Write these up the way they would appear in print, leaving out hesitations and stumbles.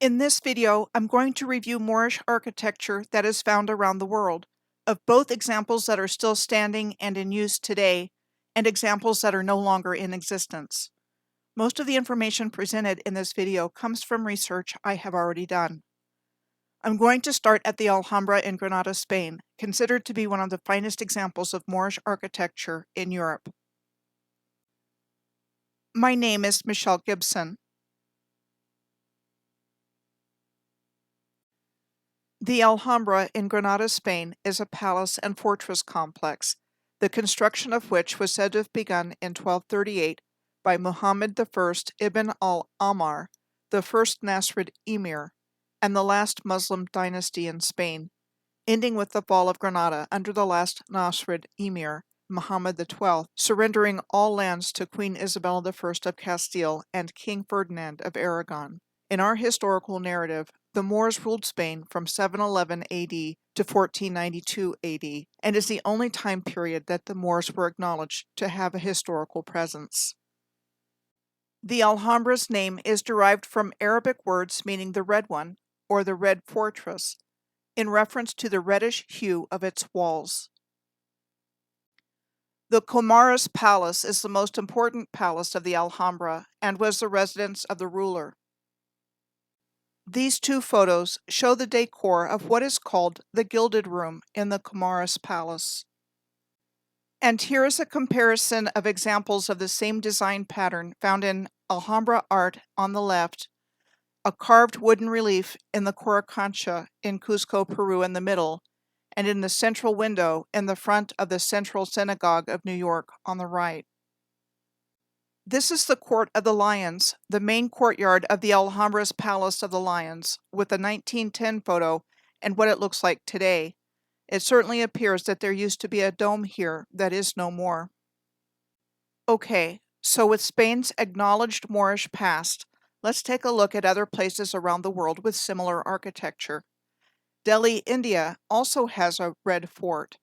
In this video, I'm going to review Moorish architecture that is found around the world, of both examples that are still standing and in use today, and examples that are no longer in existence. Most of the information presented in this video comes from research I have already done. I'm going to start at the Alhambra in Granada, Spain, considered to be one of the finest examples of Moorish architecture in Europe. My name is Michelle Gibson. The Alhambra in Granada, Spain is a palace and fortress complex, the construction of which was said to have begun in 1238 by Muhammad I ibn al-Ammar, the first Nasrid emir, and the last Muslim dynasty in Spain, ending with the fall of Granada under the last Nasrid emir, Muhammad XII, surrendering all lands to Queen Isabel I of Castile and King Ferdinand of Aragon. In our historical narrative, the Moors ruled Spain from 711 AD to 1492 AD, and is the only time period that the Moors were acknowledged to have a historical presence. The Alhambra's name is derived from Arabic words meaning the red one, or the red fortress, in reference to the reddish hue of its walls. The Comares Palace is the most important palace of the Alhambra and was the residence of the ruler. These two photos show the decor of what is called the Gilded Room in the Comares Palace. And here is a comparison of examples of the same design pattern found in Alhambra art on the left, a carved wooden relief in the Coricancha in Cusco, Peru in the middle, and in the central window in the front of the Central Synagogue of New York on the right. This is the Court of the Lions, the main courtyard of the Alhambra's Palace of the Lions, with a 1910 photo and what it looks like today. It certainly appears that there used to be a dome here that is no more. Okay, so with Spain's acknowledged Moorish past, let's take a look at other places around the world with similar architecture. Delhi, India also has a red fort.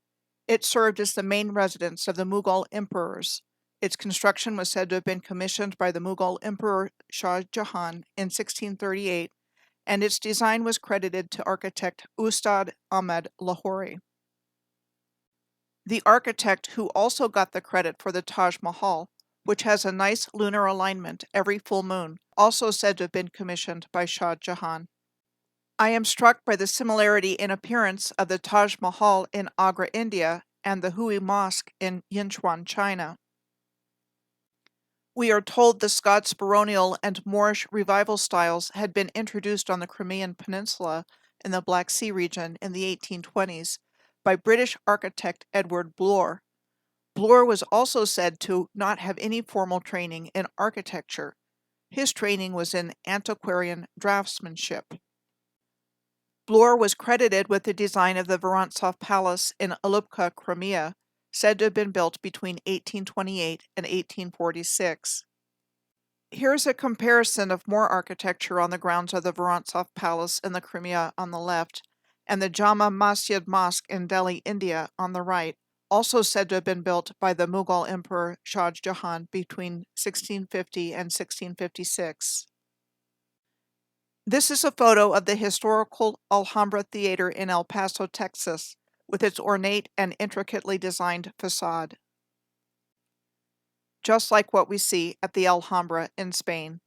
It served as the main residence of the Mughal emperors. Its construction was said to have been commissioned by the Mughal Emperor Shah Jahan in 1638, and its design was credited to architect Ustad Ahmed Lahori. The architect who also got the credit for the Taj Mahal, which has a nice lunar alignment every full moon, also said to have been commissioned by Shah Jahan. I am struck by the similarity in appearance of the Taj Mahal in Agra, India, and the Hui Mosque in Yinchuan, China. We are told the Scots baronial and Moorish revival styles had been introduced on the Crimean Peninsula in the Black Sea region in the 1820s by British architect Edward Bloor. Bloor was also said to not have any formal training in architecture. His training was in antiquarian draftsmanship. Bloor was credited with the design of the Vorontsov Palace in Alupka, Crimea, said to have been built between 1828 and 1846. Here's a comparison of more architecture on the grounds of the Vorontsov Palace in the Crimea on the left, and the Jama Masjid Mosque in Delhi, India on the right, also said to have been built by the Mughal Emperor Shah Jahan between 1650 and 1656. This is a photo of the historical Alhambra Theater in El Paso, Texas, with its ornate and intricately designed facade, just like what we see at the Alhambra in Spain.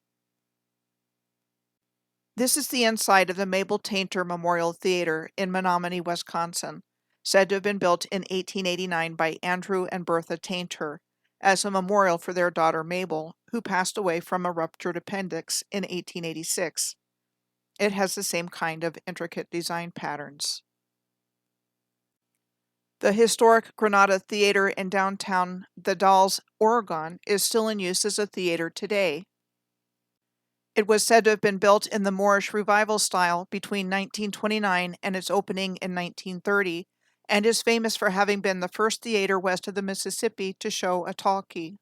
This is the inside of the Mabel Tainter Memorial Theater in Menominee, Wisconsin, said to have been built in 1889 by Andrew and Bertha Tainter as a memorial for their daughter Mabel, who passed away from a ruptured appendix in 1886. It has the same kind of intricate design patterns. The historic Granada Theater in downtown The Dalles, Oregon, is still in use as a theater today. It was said to have been built in the Moorish revival style between 1929 and its opening in 1930, and is famous for having been the first theater west of the Mississippi to show a talkie.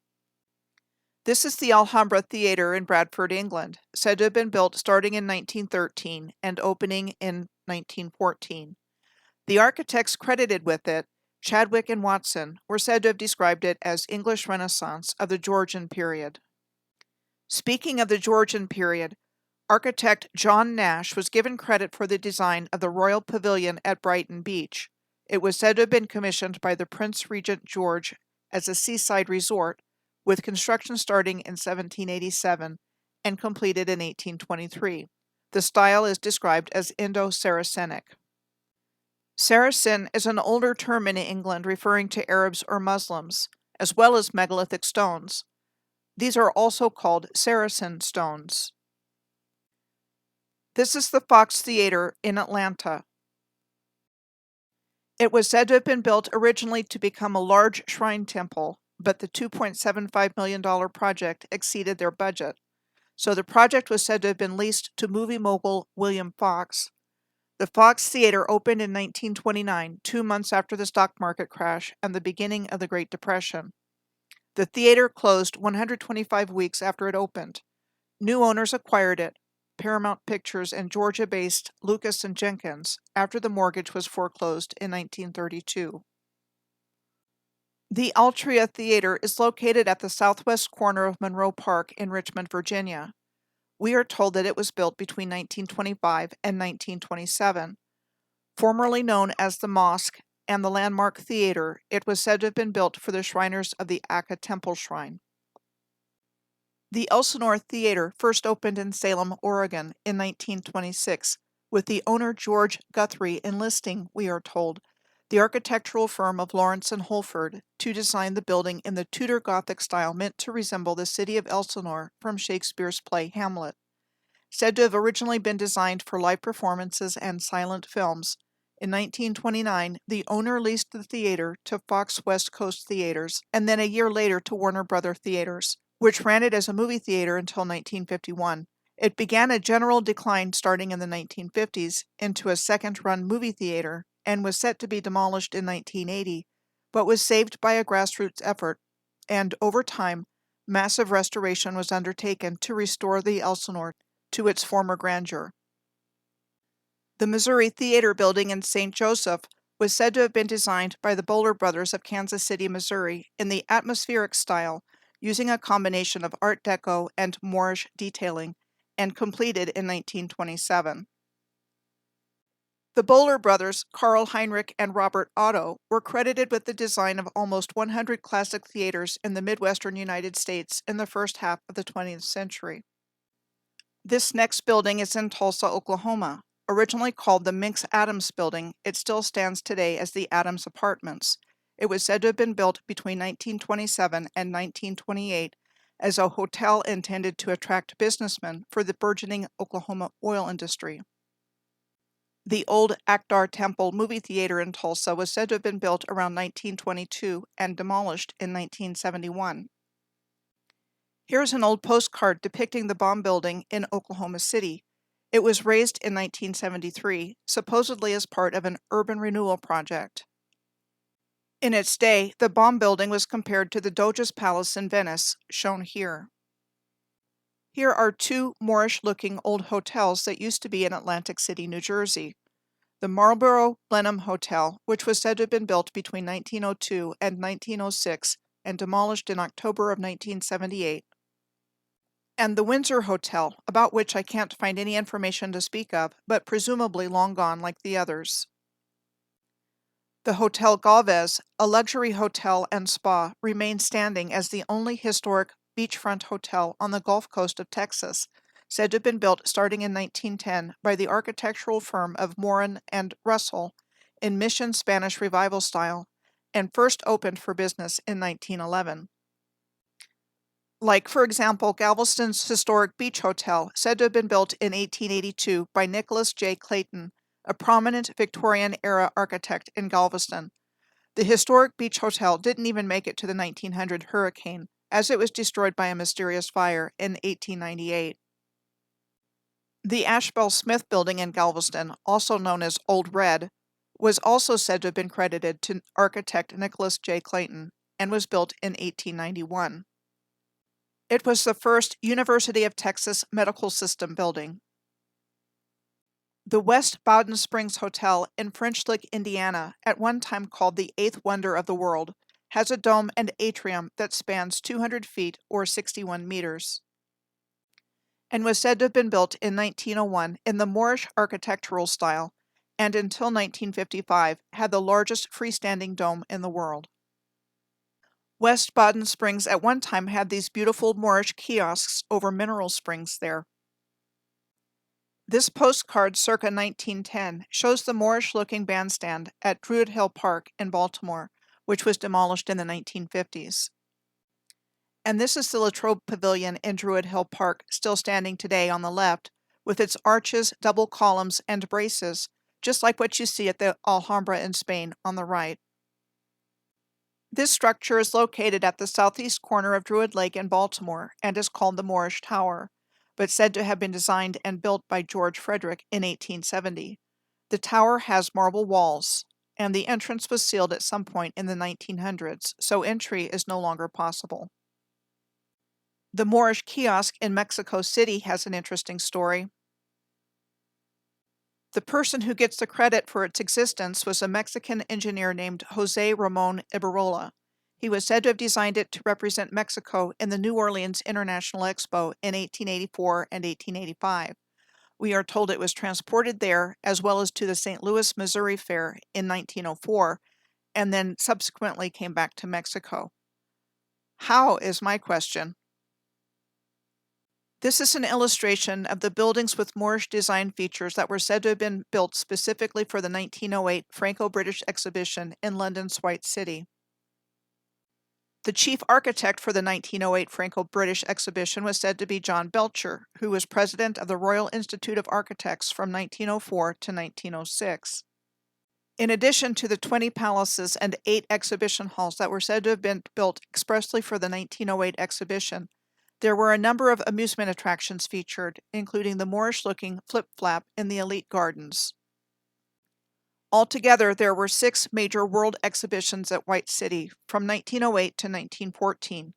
This is the Alhambra Theater in Bradford, England, said to have been built starting in 1913 and opening in 1914. The architects credited with it, Chadwick and Watson, were said to have described it as English Renaissance of the Georgian period. Speaking of the Georgian period, Architect John Nash was given credit for the design of the Royal Pavilion at Brighton Beach. It was said to have been commissioned by the Prince Regent George as a seaside resort, with construction starting in 1787 and completed in 1823. The style is described as Indo-Saracenic. Saracen is an older term in England referring to Arabs or Muslims, as well as megalithic stones. These are also called Saracen stones. This is the Fox Theater in Atlanta. It was said to have been built originally to become a large shrine temple, but the $2.75 million project exceeded their budget. So the project was said to have been leased to movie mogul William Fox. The Fox Theater opened in 1929, 2 months after the stock market crash and the beginning of the Great Depression. The theater closed 125 weeks after it opened. New owners acquired it, Paramount Pictures and Georgia-based Lucas and Jenkins, after the mortgage was foreclosed in 1932. The Altria Theater is located at the southwest corner of Monroe Park in Richmond, Virginia. We are told that it was built between 1925 and 1927. Formerly known as the Mosque and the Landmark Theater, it was said to have been built for the Shriners of the Akka Temple Shrine. The Elsinore Theater first opened in Salem, Oregon in 1926, with the owner George Guthrie enlisting, we are told, the architectural firm of Lawrence and Holford to design the building in the Tudor Gothic style meant to resemble the city of Elsinore from Shakespeare's play Hamlet. Said to have originally been designed for live performances and silent films, in 1929 the owner leased the theater to Fox West Coast Theaters and then a year later to Warner Brother Theaters, which ran it as a movie theater until 1951. It began a general decline starting in the 1950s into a second-run movie theater and was set to be demolished in 1980, but was saved by a grassroots effort, and over time, massive restoration was undertaken to restore the Elsinore to its former grandeur. The Missouri Theater building in St. Joseph was said to have been designed by the Bowler brothers of Kansas City, Missouri, in the atmospheric style, using a combination of Art Deco and Moorish detailing, and completed in 1927. The Bowler brothers, Carl Heinrich and Robert Otto, were credited with the design of almost 100 classic theaters in the Midwestern United States in the first half of the 20th century. This next building is in Tulsa, Oklahoma. Originally called the Minx Adams Building, it still stands today as the Adams Apartments. It was said to have been built between 1927 and 1928 as a hotel intended to attract businessmen for the burgeoning Oklahoma oil industry. The old Akdar Temple movie theater in Tulsa was said to have been built around 1922 and demolished in 1971. Here's an old postcard depicting the bomb building in Oklahoma City. It was raised in 1973, supposedly as part of an urban renewal project. In its day, the bomb building was compared to the Doge's Palace in Venice, shown here. Here are two Moorish-looking old hotels that used to be in Atlantic City, New Jersey. The Marlborough Blenheim Hotel, which was said to have been built between 1902 and 1906 and demolished in October of 1978. And the Windsor Hotel, about which I can't find any information to speak of, but presumably long gone like the others. The Hotel Galvez, a luxury hotel and spa, remains standing as the only historic beachfront hotel on the Gulf Coast of Texas, said to have been built starting in 1910 by the architectural firm of Morin and Russell in Mission Spanish Revival style, and first opened for business in 1911. Like, for example, Galveston's historic beach hotel, said to have been built in 1882 by Nicholas J. Clayton, a prominent Victorian-era architect in Galveston. The historic beach hotel didn't even make it to the 1900 hurricane, as it was destroyed by a mysterious fire in 1898. The Ashbel Smith Building in Galveston, also known as Old Red, was also said to have been credited to architect Nicholas J. Clayton, and was built in 1891. It was the first University of Texas medical system building. The West Bowden Springs Hotel in French Lick, Indiana, at one time called the Eighth Wonder of the World, has a dome and atrium that spans 200 feet or 61 meters. and was said to have been built in 1901 in the Moorish architectural style, and until 1955 had the largest freestanding dome in the world. West Baden Springs at one time had these beautiful Moorish kiosks over mineral springs there. This postcard circa 1910 shows the Moorish-looking bandstand at Druid Hill Park in Baltimore, which was demolished in the 1950s. And this is the Latrobe Pavilion in Druid Hill Park, still standing today on the left, with its arches, double columns, and braces, just like what you see at the Alhambra in Spain on the right. This structure is located at the southeast corner of Druid Lake in Baltimore and is called the Moorish Tower, but said to have been designed and built by George Frederick in 1870. The tower has marble walls, and the entrance was sealed at some point in the 1900s, so entry is no longer possible. The Moorish kiosk in Mexico City has an interesting story. The person who gets the credit for its existence was a Mexican engineer named José Ramón Ibarola. He was said to have designed it to represent Mexico in the New Orleans International Expo in 1884 and 1885. We are told it was transported there as well as to the St. Louis, Missouri Fair in 1904, and then subsequently came back to Mexico. How is my question? This is an illustration of the buildings with Moorish design features that were said to have been built specifically for the 1908 Franco-British exhibition in London's White City. The chief architect for the 1908 Franco-British exhibition was said to be John Belcher, who was president of the Royal Institute of Architects from 1904 to 1906. In addition to the 20 palaces and 8 exhibition halls that were said to have been built expressly for the 1908 exhibition, there were a number of amusement attractions featured, including the Moorish-looking flip-flap in the Elite Gardens. Altogether, there were 6 major world exhibitions at White City from 1908 to 1914.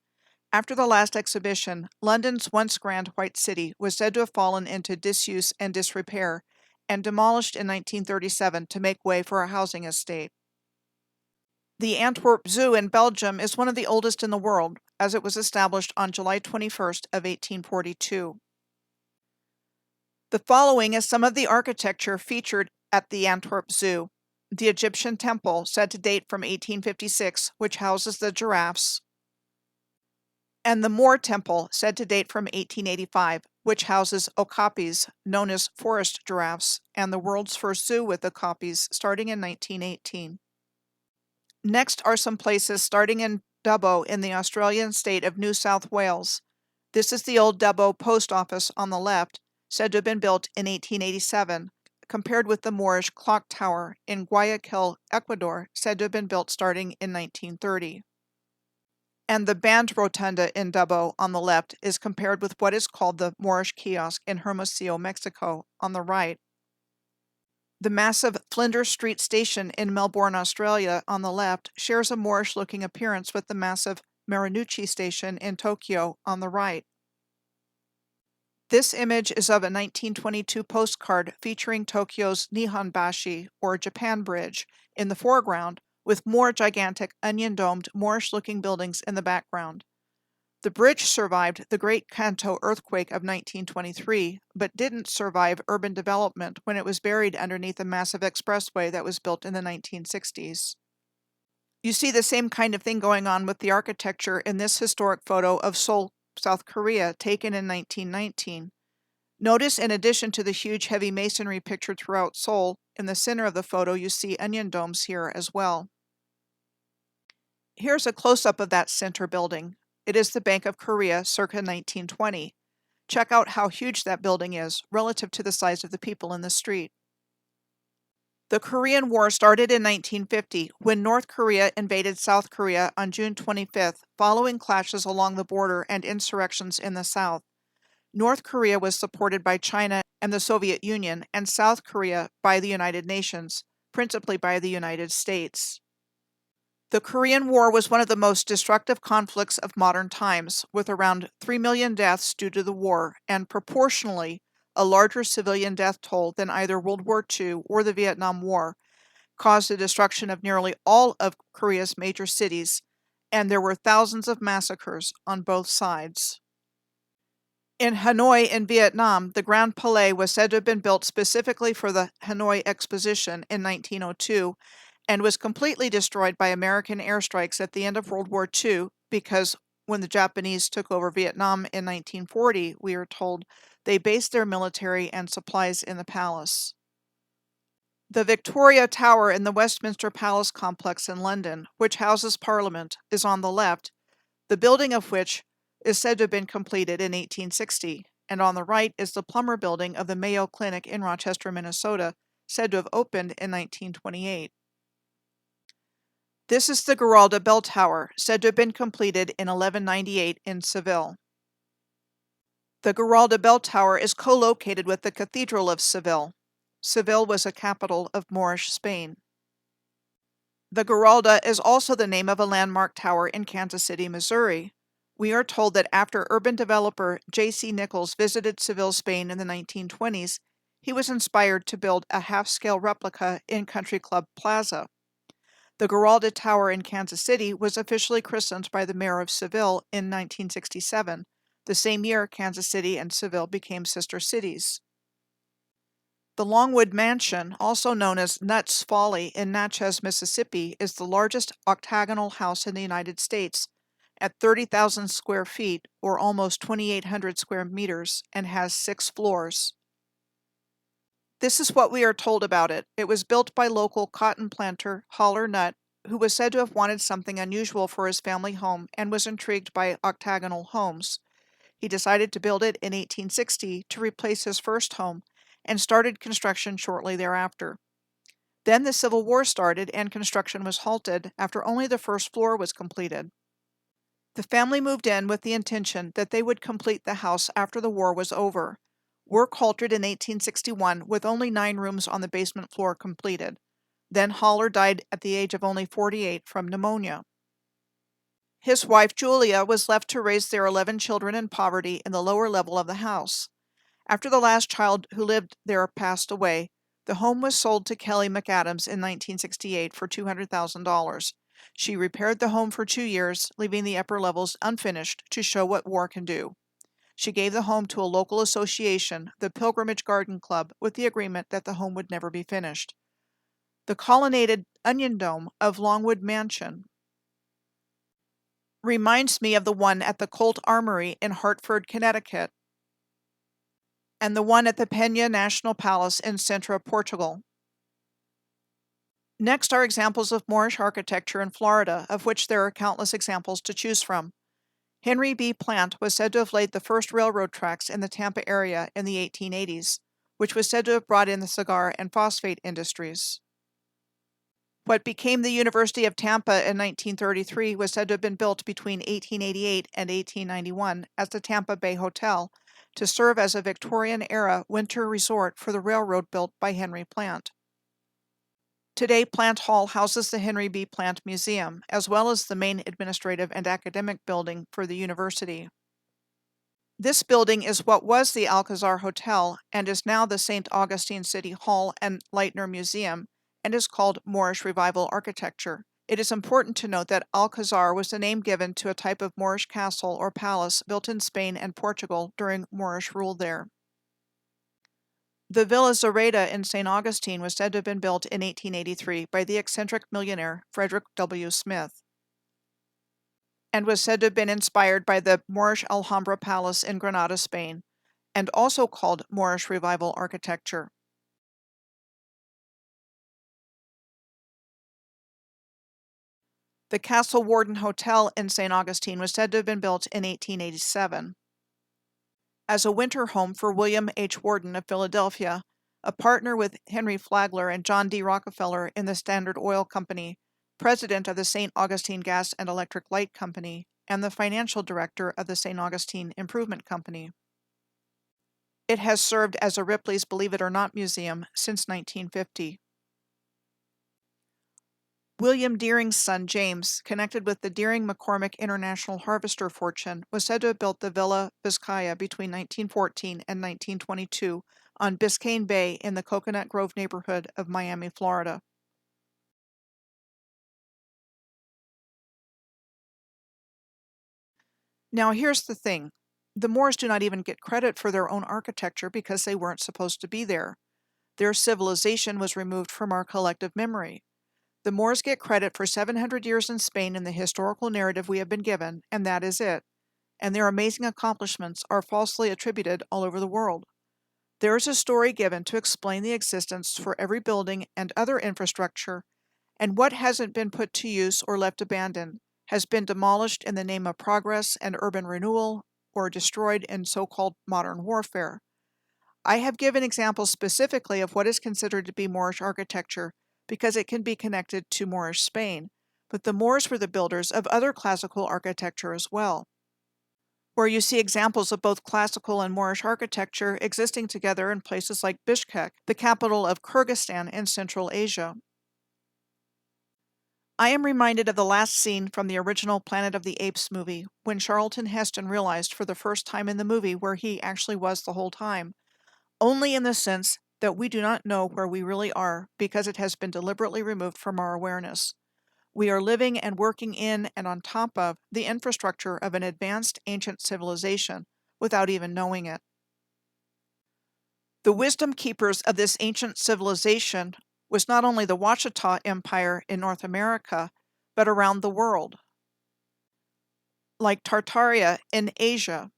After the last exhibition, London's once grand White City was said to have fallen into disuse and disrepair, and demolished in 1937 to make way for a housing estate. The Antwerp Zoo in Belgium is one of the oldest in the world, as it was established on July 21st of 1842. The following is some of the architecture featured at the Antwerp Zoo. The Egyptian temple, said to date from 1856, which houses the giraffes, and the Moor temple, said to date from 1885, which houses okapis, known as forest giraffes, and the world's first zoo with okapis, starting in 1918. Next are some places starting in Dubbo in the Australian state of New South Wales. This is the old Dubbo post office on the left, said to have been built in 1887, compared with the Moorish clock tower in Guayaquil, Ecuador, said to have been built starting in 1930. And the band rotunda in Dubbo on the left is compared with what is called the Moorish kiosk in Hermosillo, Mexico, on the right. The massive Flinders Street station in Melbourne, Australia, on the left, shares a Moorish-looking appearance with the massive Marunouchi station in Tokyo on the right. This image is of a 1922 postcard featuring Tokyo's Nihonbashi, or Japan Bridge, in the foreground, with more gigantic onion-domed Moorish-looking buildings in the background. The bridge survived the Great Kanto earthquake of 1923, but didn't survive urban development when it was buried underneath a massive expressway that was built in the 1960s. You see the same kind of thing going on with the architecture in this historic photo of Seoul, South Korea, taken in 1919. Notice, in addition to the huge heavy masonry pictured throughout Seoul, in the center of the photo you see onion domes here as well. Here's a close-up of that center building. It is the Bank of Korea circa 1920. Check out how huge that building is relative to the size of the people in the street. The Korean War started in 1950 when North Korea invaded South Korea on June 25th, following clashes along the border and insurrections in the South. North Korea was supported by China and the Soviet Union, and South Korea by the United Nations, principally by the United States. The Korean War was one of the most destructive conflicts of modern times, with around 3 million deaths due to the war, and proportionally a larger civilian death toll than either World War II or the Vietnam War, caused the destruction of nearly all of Korea's major cities, and there were thousands of massacres on both sides. In Hanoi in Vietnam, the Grand Palais was said to have been built specifically for the Hanoi Exposition in 1902 and was completely destroyed by American airstrikes at the end of World War II because when the Japanese took over Vietnam in 1940, we are told, they based their military and supplies in the palace. The Victoria Tower in the Westminster Palace complex in London, which houses Parliament, is on the left, the building of which is said to have been completed in 1860, and on the right is the Plummer Building of the Mayo Clinic in Rochester, Minnesota, said to have opened in 1928. This is the Giralda Bell Tower, said to have been completed in 1198 in Seville. The Giralda Bell Tower is co-located with the Cathedral of Seville. Seville was a capital of Moorish Spain. The Giralda is also the name of a landmark tower in Kansas City, Missouri. We are told that after urban developer J.C. Nichols visited Seville, Spain in the 1920s, he was inspired to build a half-scale replica in Country Club Plaza. The Giralda Tower in Kansas City was officially christened by the mayor of Seville in 1967, the same year Kansas City and Seville became sister cities. The Longwood Mansion, also known as Nutt's Folly in Natchez, Mississippi, is the largest octagonal house in the United States at 30,000 square feet, or almost 2,800 square meters, and has 6 floors. This is what we are told about it. It was built by local cotton planter Holler Nutt, who was said to have wanted something unusual for his family home and was intrigued by octagonal homes. He decided to build it in 1860 to replace his first home and started construction shortly thereafter. Then the Civil War started and construction was halted after only the first floor was completed. The family moved in with the intention that they would complete the house after the war was over. Work halted in 1861 with only 9 rooms on the basement floor completed. Then Holler died at the age of only 48 from pneumonia. His wife Julia was left to raise their 11 children in poverty in the lower level of the house. After the last child who lived there passed away, the home was sold to Kelly McAdams in 1968 for $200,000. She repaired the home for 2 years, leaving the upper levels unfinished to show what war can do. She gave the home to a local association, the Pilgrimage Garden Club, with the agreement that the home would never be finished. The colonnaded onion dome of Longwood Mansion reminds me of the one at the Colt Armory in Hartford, Connecticut, and the one at the Penha National Palace in Sintra, Portugal. Next are examples of Moorish architecture in Florida, of which there are countless examples to choose from. Henry B. Plant was said to have laid the first railroad tracks in the Tampa area in the 1880s, which was said to have brought in the cigar and phosphate industries. What became the University of Tampa in 1933 was said to have been built between 1888 and 1891 as the Tampa Bay Hotel to serve as a Victorian-era winter resort for the railroad built by Henry Plant. Today, Plant Hall houses the Henry B. Plant Museum, as well as the main administrative and academic building for the university. This building is what was the Alcazar Hotel and is now the St. Augustine City Hall and Leitner Museum, and is called Moorish Revival architecture. It is important to note that Alcazar was the name given to a type of Moorish castle or palace built in Spain and Portugal during Moorish rule there. The Villa Zoreda in St. Augustine was said to have been built in 1883 by the eccentric millionaire Frederick W. Smith, and was said to have been inspired by the Moorish Alhambra Palace in Granada, Spain, and also called Moorish Revival architecture. The Castle Warden Hotel in St. Augustine was said to have been built in 1887. As a winter home for William H. Warden of Philadelphia, a partner with Henry Flagler and John D. Rockefeller in the Standard Oil Company, president of the St. Augustine Gas and Electric Light Company, and the financial director of the St. Augustine Improvement Company. It has served as a Ripley's Believe It or Not museum since 1950. William Deering's son James, connected with the Deering-McCormick International Harvester fortune, was said to have built the Villa Vizcaya between 1914 and 1922 on Biscayne Bay in the Coconut Grove neighborhood of Miami, Florida. Now here's the thing. The Moors do not even get credit for their own architecture because they weren't supposed to be there. Their civilization was removed from our collective memory. The Moors get credit for 700 years in Spain in the historical narrative we have been given, and that is it. And their amazing accomplishments are falsely attributed all over the world. There is a story given to explain the existence for every building and other infrastructure, and what hasn't been put to use or left abandoned has been demolished in the name of progress and urban renewal, or destroyed in so-called modern warfare. I have given examples specifically of what is considered to be Moorish architecture because it can be connected to Moorish Spain, but the Moors were the builders of other classical architecture as well, where you see examples of both classical and Moorish architecture existing together in places like Bishkek, the capital of Kyrgyzstan in Central Asia. I am reminded of the last scene from the original Planet of the Apes movie, when Charlton Heston realized for the first time in the movie where he actually was the whole time, only in the sense that we do not know where we really are because it has been deliberately removed from our awareness. We are living and working in and on top of the infrastructure of an advanced ancient civilization without even knowing it. The wisdom keepers of this ancient civilization was not only the Wachita Empire in North America, but around the world, like Tartaria in Asia,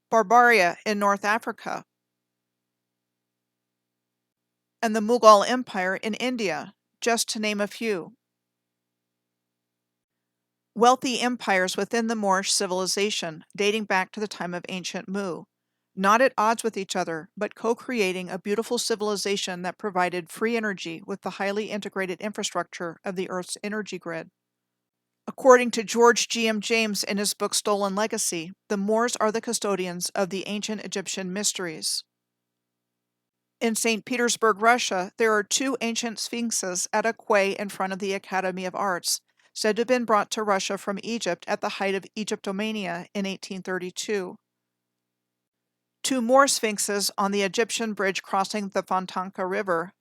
Barbaria in North Africa, and the Mughal Empire in India, just to name a few. Wealthy empires within the Moorish civilization, dating back to the time of ancient Mu, not at odds with each other, but co-creating a beautiful civilization that provided free energy with the highly integrated infrastructure of the Earth's energy grid. According to George G.M. James in his book Stolen Legacy, the Moors are the custodians of the ancient Egyptian mysteries. In St. Petersburg, Russia, there are 2 ancient sphinxes at a quay in front of the Academy of Arts, said to have been brought to Russia from Egypt at the height of Egyptomania in 1832. 2 more sphinxes on the Egyptian bridge crossing the Fontanka River,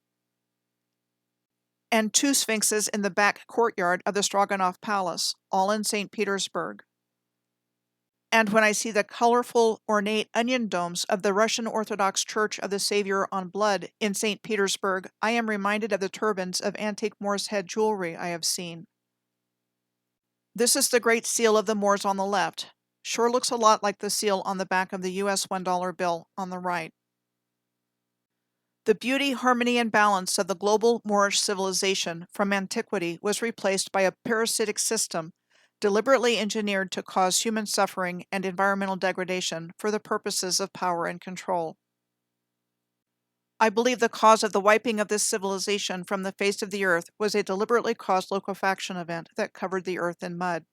and 2 sphinxes in the back courtyard of the Stroganov Palace, all in St. Petersburg. And when I see the colorful, ornate onion domes of the Russian Orthodox Church of the Savior on Blood in St. Petersburg, I am reminded of the turbans of antique Moor's head jewelry I have seen. This is the Great Seal of the Moors on the left. Sure looks a lot like the seal on the back of the US $1 bill on the right. The beauty, harmony, and balance of the global Moorish civilization from antiquity was replaced by a parasitic system deliberately engineered to cause human suffering and environmental degradation for the purposes of power and control. I believe the cause of the wiping of this civilization from the face of the earth was a deliberately caused liquefaction event that covered the earth in mud.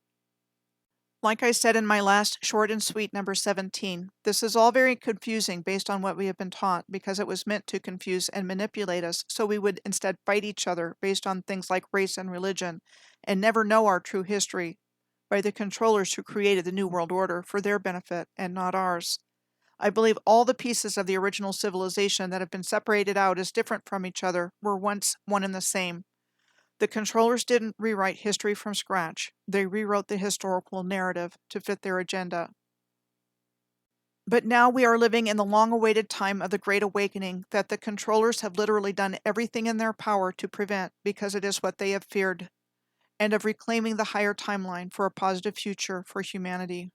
Like I said in my last short and sweet number 17, this is all very confusing based on what we have been taught because it was meant to confuse and manipulate us so we would instead fight each other based on things like race and religion and never know our true history by the controllers who created the New World Order for their benefit and not ours. I believe all the pieces of the original civilization that have been separated out as different from each other were once one and the same. The controllers didn't rewrite history from scratch. They rewrote the historical narrative to fit their agenda. But now we are living in the long-awaited time of the Great Awakening that the controllers have literally done everything in their power to prevent because it is what they have feared, and of reclaiming the higher timeline for a positive future for humanity.